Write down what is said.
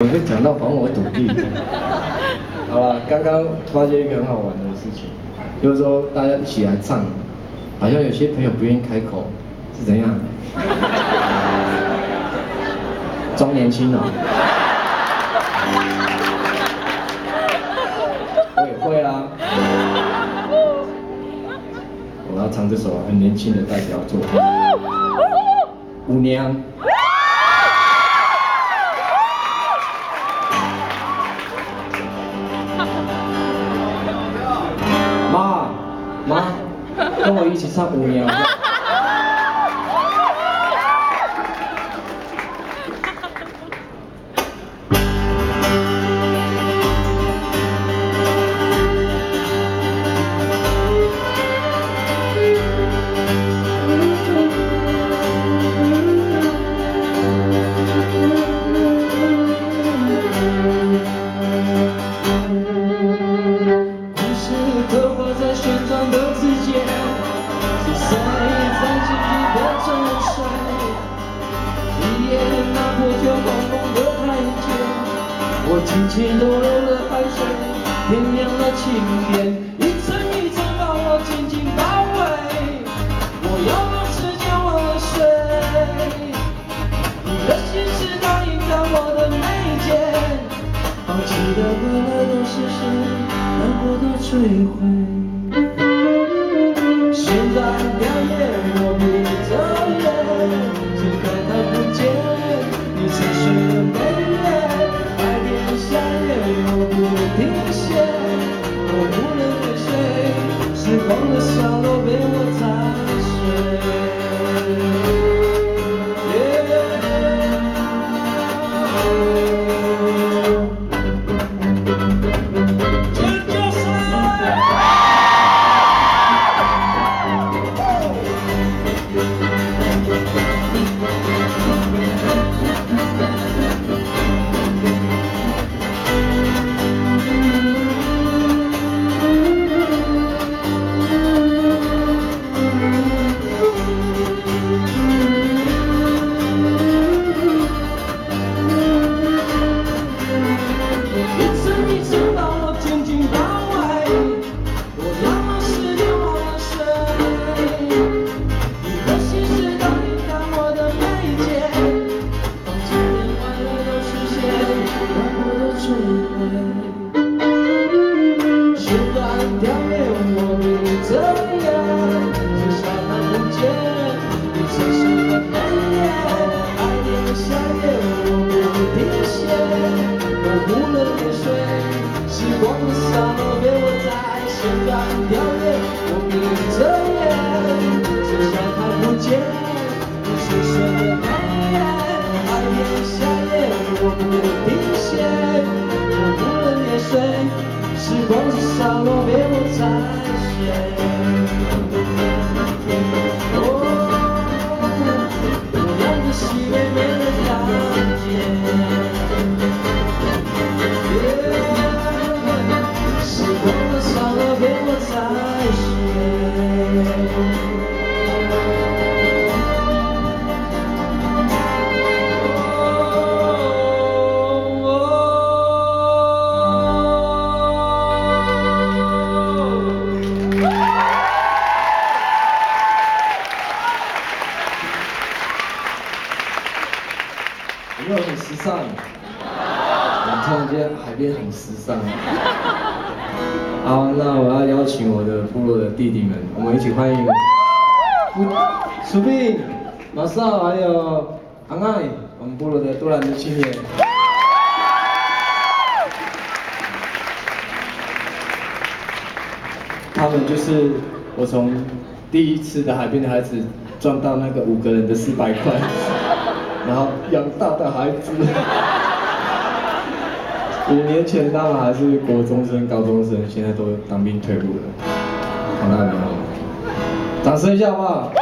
我就讲到还我土地。好了，刚刚发现一个很好玩的事情，就是说大家一起来唱，好像有些朋友不愿意开口，是怎样？装年轻哦。我也会啊。我要唱这首很年轻的代表作《舞娘》。妈，跟我一起唱《舞娘》。我轻轻抖落了汗水，点亮了情点，一层一层把我紧紧包围。我要用时间忘了睡，你的心事答应了我的每件，放弃的快乐都是谁，难过都摧毁。现在表演我闭着眼，睁开看不见你沉睡的眉眼。夏夜我不停歇，我无能为谁，时光的沙漏被我踩碎。时光是沙漏被我踩碎。我让这喜悦没人看见。时光的沙漏被我踩碎。有没有很时尚？我突然间海边很时尚。好，那我要邀请我的部落的弟弟们，我们一起欢迎苏斌、马少还有昂爱，我们部落的多兰的青年。他们就是我从第一次的海边的孩子赚到那个5个人的400块。然后养大的孩子，5年前他们还是国中生、高中生，现在都当兵退伍了。好，大家好，掌声一下好不好？